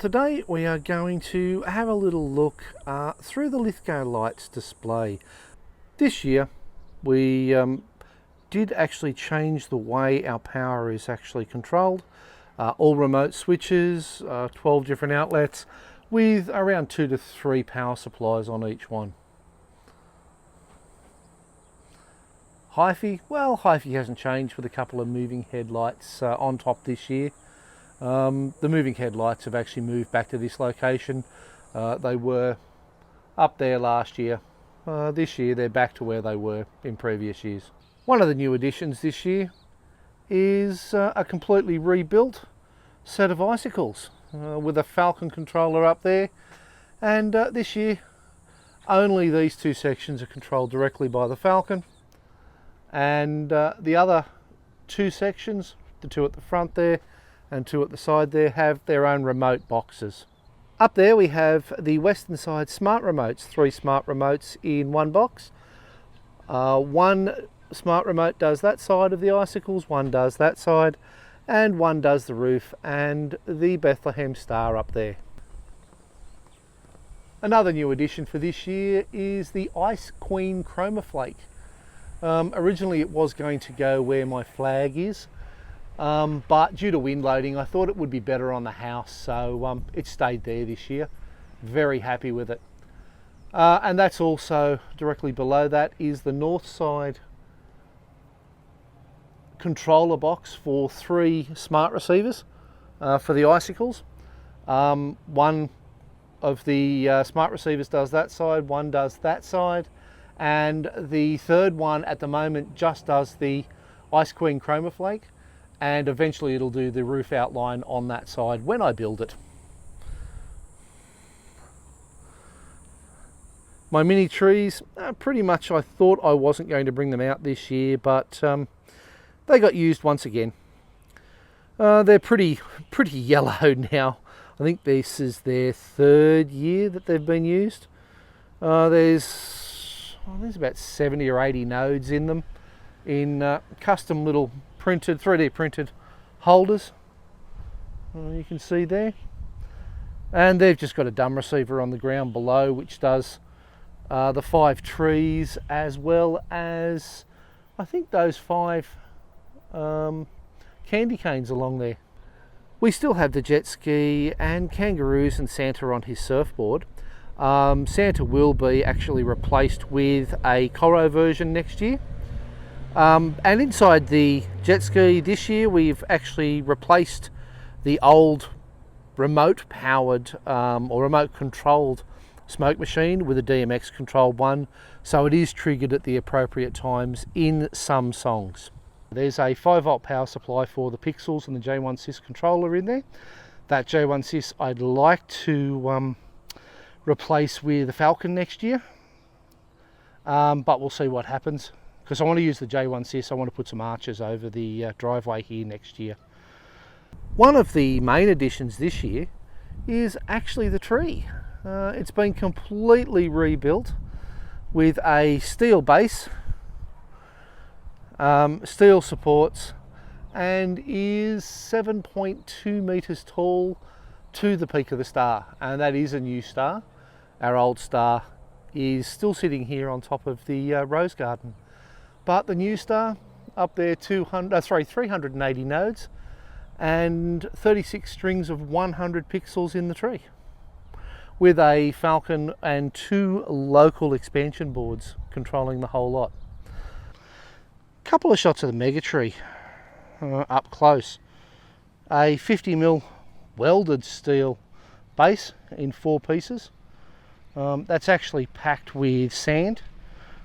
Today we are going to have a little look through the LithgowLights display. This year we did actually change the way our power is actually controlled. All remote switches, 12 different outlets with around 2 to 3 power supplies on each one. HiFi, well, HiFi hasn't changed with a couple of moving headlights on top this year. The moving headlights have actually moved back to this location. They were up there last year. This year they're back to where they were in previous years. One of the new additions this year is a completely rebuilt set of icicles with a Falcon controller up there, and this year only these two sections are controlled directly by the Falcon, and the other two sections, the two at the front there and two at the side there, have their own remote boxes. Up there we have the western side smart remotes, 3 smart remotes in one box. One smart remote does that side of the icicles, one does that side, and one does the roof and the Bethlehem star up there. Another new addition for this year is the Ice Queen Chroma Flake. Originally it was going to go where my flag is, but due to wind loading I thought it would be better on the house, so it stayed there this year. Very happy with it. And that's also directly below that is the north side controller box for 3 smart receivers for the icicles. One of the smart receivers does that side, one does that side, and the third one at the moment just does the Ice Queen Chroma Flake, and eventually it'll do the roof outline on that side when I build it. My mini trees, pretty much I thought I wasn't going to bring them out this year, but they got used once again. They're pretty yellow now. I think this is their 3rd year that they've been used. There's about 70 or 80 nodes in them, in custom little 3D printed holders. You can see there. And they've just got a dumb receiver on the ground below which does the 5 trees, as well as I think those 5 candy canes along there. We still have the jet ski and kangaroos and Santa on his surfboard. Santa will be actually replaced with a Coro version next year. And inside the jet ski this year we've actually replaced the old remote powered or remote controlled smoke machine with a DMX controlled one, so it is triggered at the appropriate times in some songs. There's a 5-volt power supply for the Pixels and the J1 controller in there. That J1 I'd like to replace with the Falcon next year, but we'll see what happens, because I want to use the J1 I want to put some arches over the driveway here next year. One of the main additions this year is actually the tree. It's been completely rebuilt with a steel base, steel supports, and is 7.2 meters tall to the peak of the star, and that is a new star. Our old star is still sitting here on top of the rose garden, but the new star up there, 380 nodes and 36 strings of 100 pixels in the tree, with a Falcon and 2 local expansion boards controlling the whole lot. Couple of shots of the mega tree up close. A 50mm welded steel base in 4 pieces. That's actually packed with sand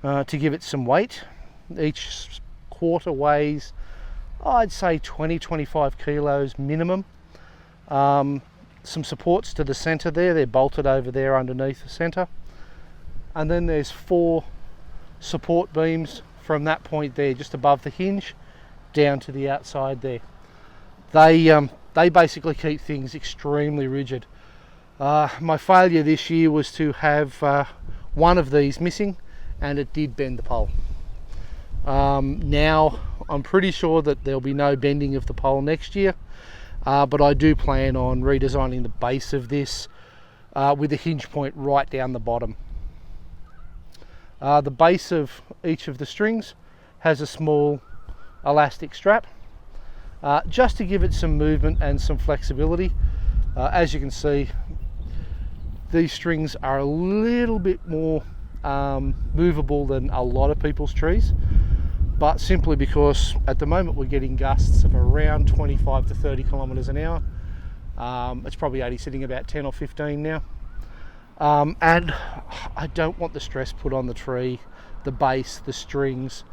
to give it some weight. Each quarter weighs, I'd say, 20-25 kilos minimum. Some supports to the center there, they're bolted over there underneath the center, and then there's 4 support beams from that point there just above the hinge down to the outside there. They basically keep things extremely rigid. My failure this year was to have one of these missing, and it did bend the pole. Now I'm pretty sure that there'll be no bending of the pole next year. but I do plan on redesigning the base of this with a hinge point right down the bottom. The base of each of the strings has a small elastic strap just to give it some movement and some flexibility. As you can see, these strings are a little bit more movable than a lot of people's trees, but simply because at the moment we're getting gusts of around 25 to 30 kilometers an hour. It's probably only sitting about 10 or 15 now. And I don't want the stress put on the tree, the base, the strings.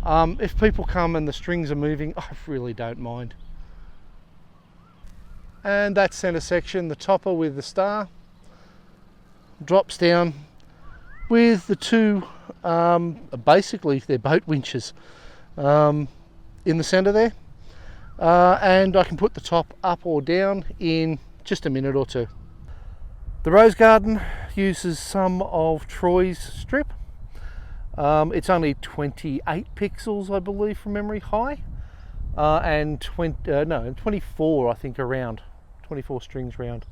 If people come and the strings are moving, I really don't mind. And that center section, the topper with the star, drops down with the two, basically they're boat winches in the center there. And I can put the top up or down in just a minute or two. The rose garden uses some of Troy's strip. It's only 28 pixels, I believe, from memory high, and 24, I think, around 24 strings round.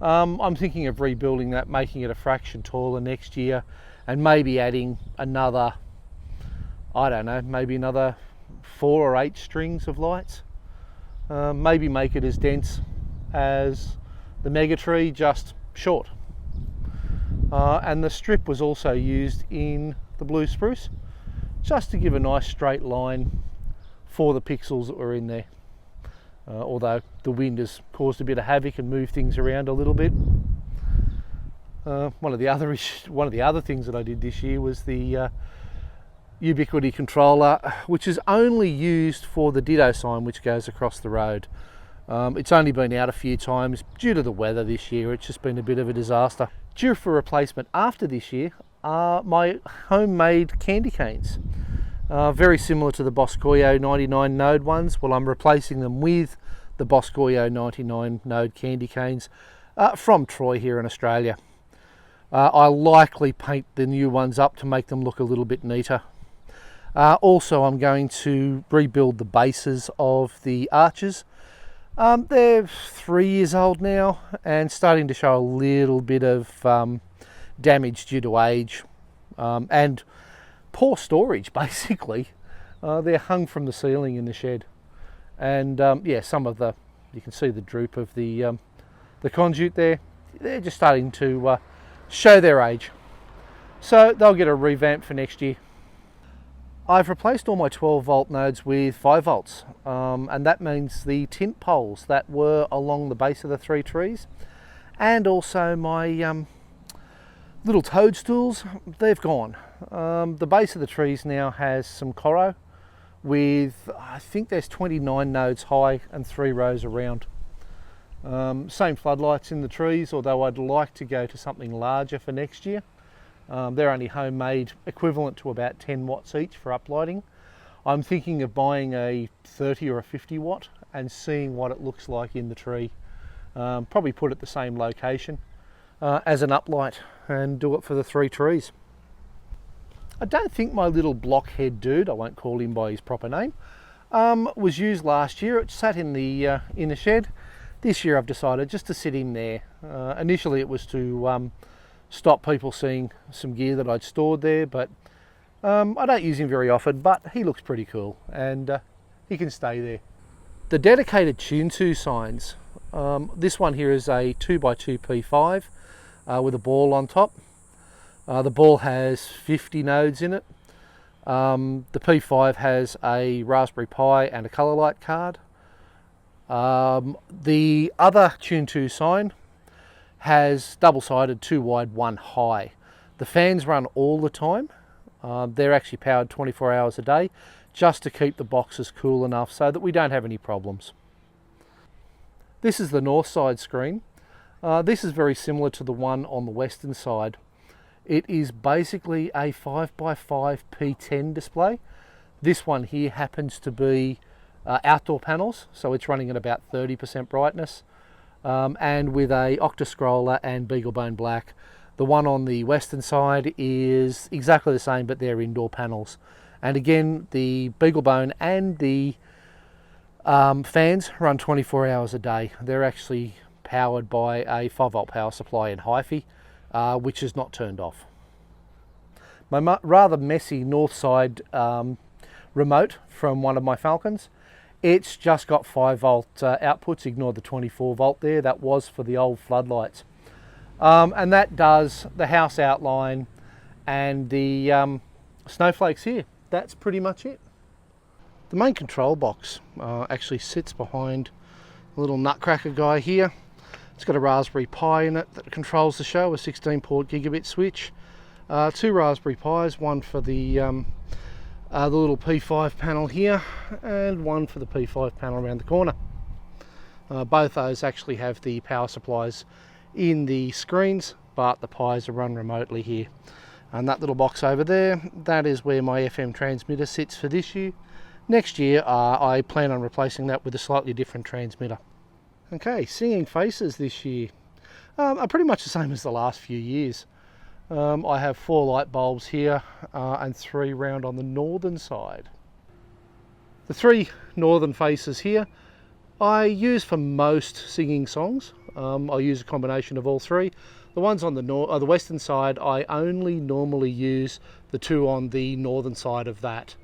I'm thinking of rebuilding that, making it a fraction taller next year, and maybe adding another, I don't know, maybe another 4 or 8 strings of lights. Maybe make it as dense as the mega tree, just short. And the strip was also used in the blue spruce, just to give a nice straight line for the pixels that were in there. Although the wind has caused a bit of havoc and moved things around a little bit. One of the other things that I did this year was the ubiquity controller, which is only used for the Ditto sign which goes across the road. It's only been out a few times due to the weather this year. It's just been a bit of a disaster. Due for replacement after this year are my homemade candy canes. Very similar to the Boscoyo 99 node ones. Well, I'm replacing them with the Boscoyo 99 node candy canes from Troy here in Australia. I'll likely paint the new ones up to make them look a little bit neater. Also, I'm going to rebuild the bases of the arches. They're 3 years old now and starting to show a little bit of damage due to age and poor storage, basically. They're hung from the ceiling in the shed, and yeah, some of the, you can see the droop of the conduit there. They're just starting to show their age, so they'll get a revamp for next year. I've replaced all my 12 volt nodes with 5 volts, and that means the tint poles that were along the base of the 3 trees, and also my little toadstools, they've gone. The base of the trees now has some corro with, I think there's 29 nodes high and 3 rows around. Same floodlights in the trees, although I'd like to go to something larger for next year. They're only homemade, equivalent to about 10 watts each for uplighting. I'm thinking of buying a 30 or a 50 watt and seeing what it looks like in the tree. Probably put it the same location as an uplight and do it for the 3 trees. I don't think my little blockhead dude, I won't call him by his proper name, was used last year. It sat in the shed. This year I've decided just to sit him there. Initially it was to stop people seeing some gear that I'd stored there, but I don't use him very often, but he looks pretty cool and he can stay there. The dedicated Tune2 signs, this one here is a 2x2 P5 with a ball on top. The ball has 50 nodes in it. The P5 has a Raspberry Pi and a colour light card. The other Tune2 sign has double-sided, 2 wide, 1 high. The fans run all the time. They're actually powered 24 hours a day just to keep the boxes cool enough so that we don't have any problems. This is the north side screen. This is very similar to the one on the western side. It is basically a 5x5 P10 display. This one here happens to be outdoor panels, so it's running at about 30% brightness. And with a octa-scroller and BeagleBone black. The one on the western side is exactly the same, but they're indoor panels. And again, the BeagleBone and the Fans run 24 hours a day. They're actually powered by a 5-volt power supply in HiFi, which is not turned off. My rather messy north side remote from one of my Falcons, it's just got 5-volt outputs. Ignore the 24-volt there. That was for the old floodlights. And that does the house outline and the snowflakes here. That's pretty much it. The main control box actually sits behind a little nutcracker guy here. It's got a Raspberry Pi in it that controls the show, a 16-port gigabit switch. 2 Raspberry Pis, one for the little P5 panel here and one for the P5 panel around the corner. Both those actually have the power supplies in the screens, but the Pis are run remotely here. And that little box over there, that is where my FM transmitter sits for this year. Next year I plan on replacing that with a slightly different transmitter. Okay, singing faces this year are pretty much the same as the last few years. I have 4 light bulbs here and 3 round on the northern side. The 3 northern faces here I use for most singing songs. I use a combination of all 3. The ones on the western side, I only normally use the 2 on the northern side of that.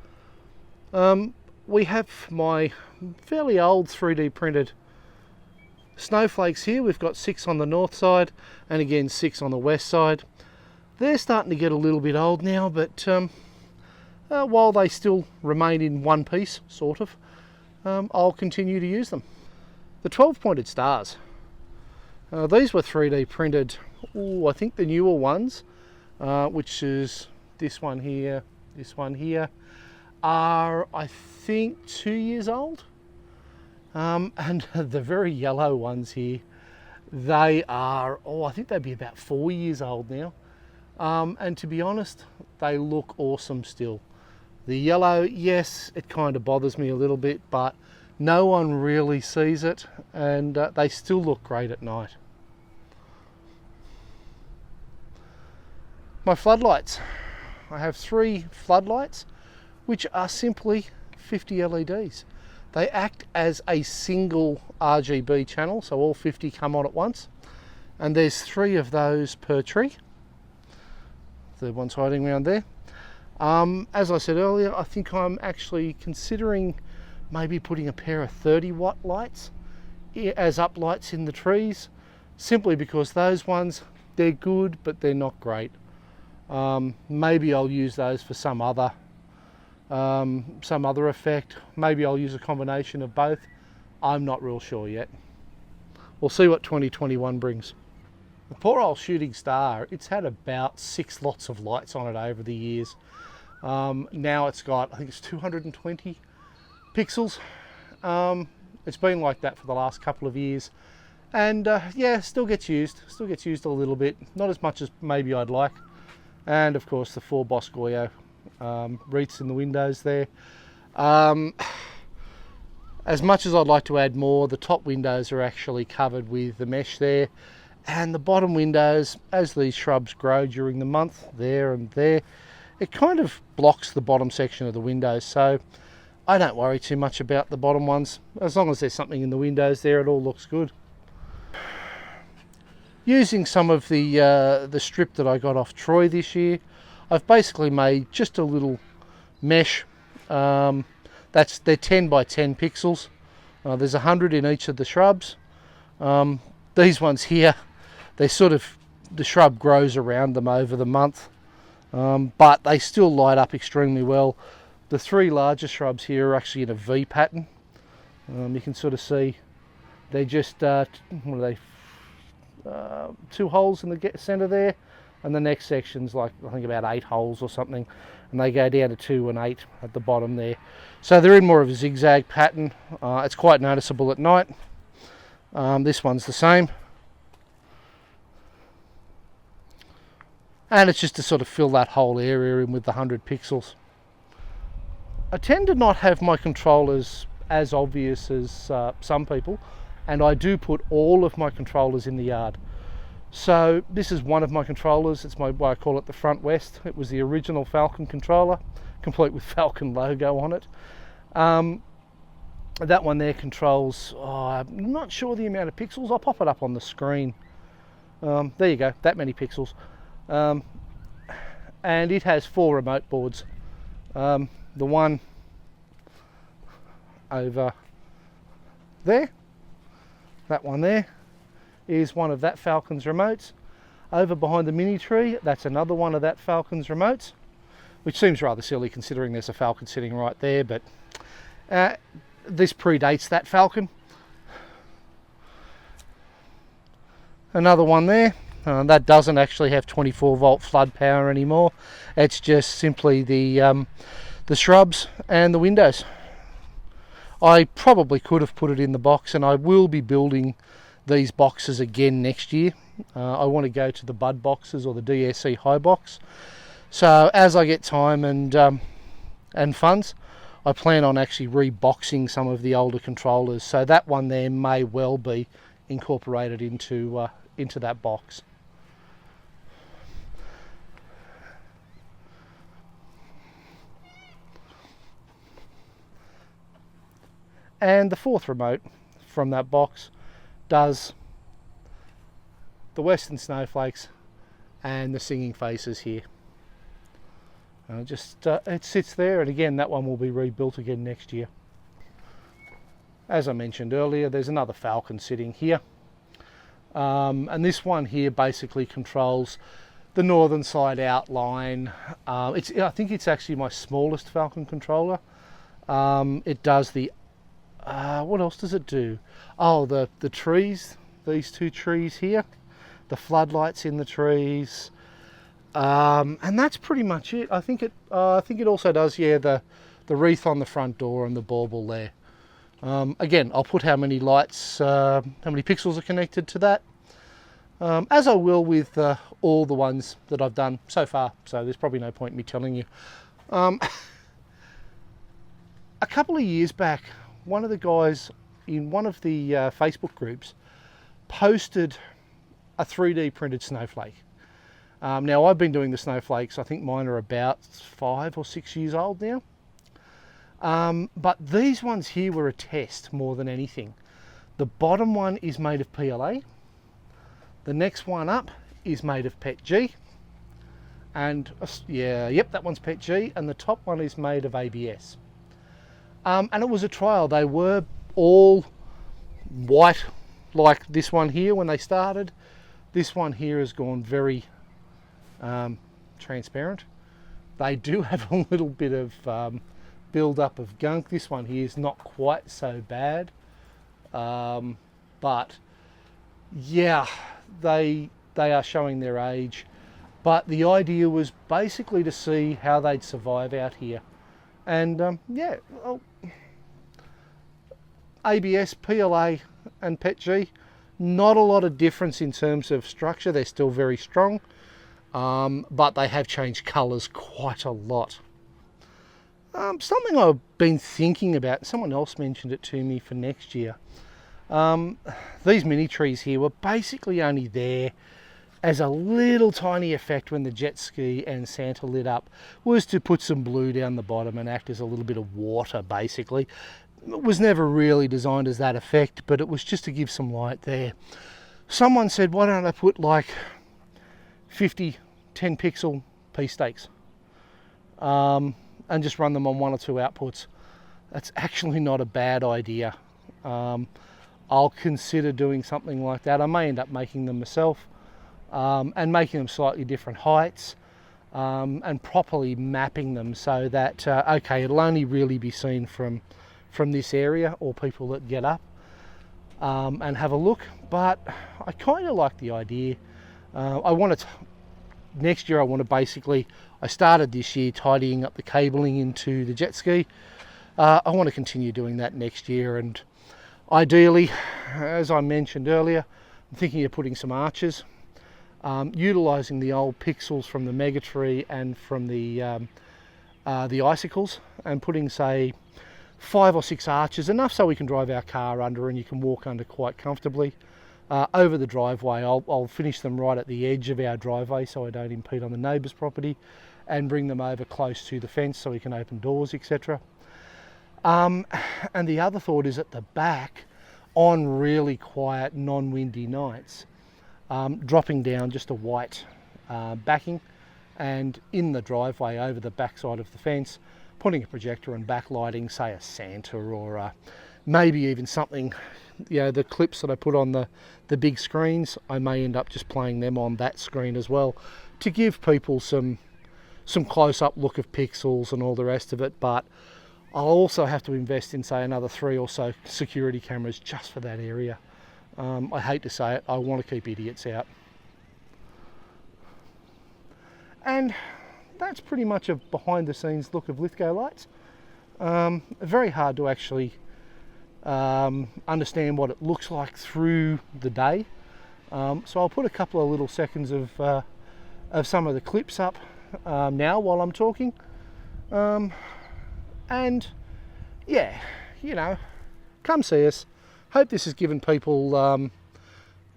We have my fairly old 3D printed snowflakes here. We've got 6 on the north side and again 6 on the west side. They're starting to get a little bit old now, but while they still remain in one piece, sort of, I'll continue to use them. The 12-pointed stars. These were 3D printed, I think the newer ones, which is this one here, are I think 2 years old. And the very yellow ones here, they are, I think they'd be about 4 years old now. And to be honest, they look awesome still. The yellow, yes, it kind of bothers me a little bit, but no one really sees it, and they still look great at night. My floodlights. I have 3 floodlights, which are simply 50 LEDs. They act as a single RGB channel, so all 50 come on at once, and there's 3 of those per tree. The one's hiding around there. As I said earlier, I think I'm actually considering maybe putting a pair of 30-watt lights as uplights in the trees, simply because those ones, they're good, but they're not great. Maybe I'll use those for some other effect. Maybe I'll use a combination of both. I'm not real sure yet. We'll see what 2021 brings. The poor old shooting star, it's had about 6 lots of lights on it over the years. Now it's got, I think it's 220 pixels. It's been like that for the last couple of years. And yeah, still gets used a little bit. Not as much as maybe I'd like. And of course the 4 Boscoyo wreaths in the windows there. As much as I'd like to add more, the top windows are actually covered with the mesh there. And the bottom windows, as these shrubs grow during the month, there and there, it kind of blocks the bottom section of the windows. So I don't worry too much about the bottom ones. As long as there's something in the windows there, it all looks good. Using some of the strip that I got off Troy this year, I've basically made just a little mesh. They're 10 by 10 pixels. There's 100 in each of the shrubs. These ones here, the shrub grows around them over the month, but they still light up extremely well. The 3 larger shrubs here are actually in a V pattern. You can sort of see they're just, what are they, 2 holes in the center there, and the next section's like, I think about 8 holes or something, and they go down to 2 and 8 at the bottom there. So they're in more of a zigzag pattern. It's quite noticeable at night. This one's the same. And it's just to sort of fill that whole area in with the 100 pixels. I tend to not have my controllers as obvious as some people, and I do put all of my controllers in the yard. So this is one of my controllers. It's my, I call it the front west. It was the original Falcon controller, complete with Falcon logo on it. That one there controls, I'm not sure the amount of pixels. I'll pop it up on the screen. There you go, that many pixels. And it has 4 remote boards. The one over there, that one there, is one of that Falcon's remotes. Over behind the mini tree, that's another one of that Falcon's remotes, which seems rather silly considering there's a Falcon sitting right there, but this predates that Falcon. Another one there. That doesn't actually have 24 volt flood power anymore. It's just simply the shrubs and the windows. I probably could have put it in the box, and I will be building these boxes again next year. I want to go to the Bud boxes or the DSC high box. So as I get time and funds, I plan on actually reboxing some of the older controllers. So that one there may well be incorporated into that box. And the 4th remote from that box does the Western Snowflakes and the Singing Faces here. It sits there, and again that one will be rebuilt again next year. As I mentioned earlier, there's another Falcon sitting here, and this one here basically controls the northern side outline. I think it's actually my smallest Falcon controller. It does the what else does it do? Oh, the trees, these 2 trees here, the floodlights in the trees, and that's pretty much it. I think it also does, the wreath on the front door and the bauble there. Again, I'll put how many lights, how many pixels are connected to that, as I will with all the ones that I've done so far. So there's probably no point in me telling you. A couple of years back, one of the guys in one of the Facebook groups posted a 3D printed snowflake. Now I've been doing the snowflakes, I think mine are about 5 or 6 years old now. But these ones here were a test more than anything. The bottom one is made of PLA. The next one up is made of PETG. And that one's PETG, and the top one is made of ABS. And it was a trial. They were all white like this one here when they started. This one here has gone very transparent. They do have a little bit of build up of gunk. This one here is not quite so bad, but yeah, they are showing their age. But the idea was basically to see how they'd survive out here. And ABS, PLA and PETG, not a lot of difference in terms of structure. They're still very strong, but they have changed colours quite a lot. Something I've been thinking about, someone else mentioned it to me for next year. These mini trees here were basically only there as a little tiny effect when the jet ski and Santa lit up, was to put some blue down the bottom and act as a little bit of water basically. It was never really designed as that effect, but it was just to give some light there. Someone said, why don't I put like 50 10 pixel P stakes and just run them on 1 or 2 outputs. That's actually not a bad idea. I'll consider doing something like that. I may end up making them myself, and making them slightly different heights, and properly mapping them so that it'll only really be seen from this area, or people that get up and have a look. But I kind of like the idea. Next year I want to basically, I started this year tidying up the cabling into the jet ski. I want to continue doing that next year, and ideally, as I mentioned earlier, I'm thinking of putting some arches, utilising the old pixels from the mega tree and from the icicles, and putting say 5 or 6 arches, enough so we can drive our car under and you can walk under quite comfortably. Over the driveway, I'll finish them right at the edge of our driveway so I don't impede on the neighbour's property, and bring them over close to the fence so we can open doors, etc. And the other thought is at the back, on really quiet, non-windy nights, dropping down just a white backing, and in the driveway over the backside of the fence, putting a projector and backlighting, say a Santa or maybe even something, you know, the clips that I put on the big screens, I may end up just playing them on that screen as well to give people some close-up look of pixels and all the rest of it. But I'll also have to invest in, say, another 3 or so security cameras just for that area. I hate to say it, I want to keep idiots out. And that's pretty much a behind-the-scenes look of LithgowLights. Very hard to actually understand what it looks like through the day. So I'll put a couple of little seconds of some of the clips up now while I'm talking. And yeah, you know, come see us. Hope this has given people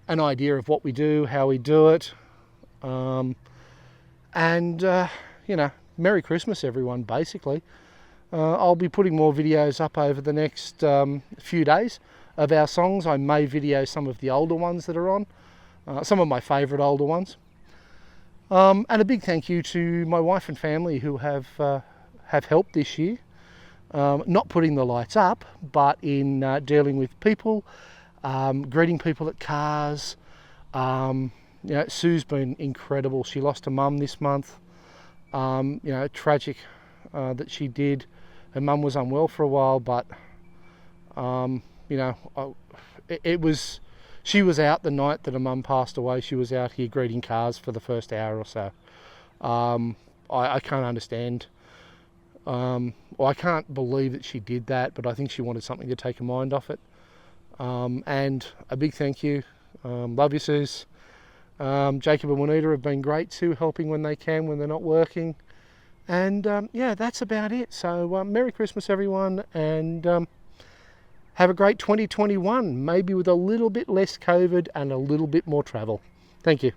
an idea of what we do, how we do it. And you know, Merry Christmas everyone, basically. I'll be putting more videos up over the next few days of our songs. I may video some of the older ones that are on, some of my favourite older ones. And a big thank you to my wife and family who have helped this year. Not putting the lights up, but in dealing with people, greeting people at cars. You know, Sue's been incredible. She lost her mum this month. You know, tragic that she did. Her mum was unwell for a while, but you know, she was out the night that her mum passed away. She was out here greeting cars for the first hour or so. I can't understand. Well, I can't believe that she did that, but I think she wanted something to take her mind off it. And a big thank you. Love you, Suze. Jacob and Juanita have been great too, helping when they can, when they're not working. And yeah, that's about it. So Merry Christmas everyone, and have a great 2021, maybe with a little bit less COVID and a little bit more travel. Thank you.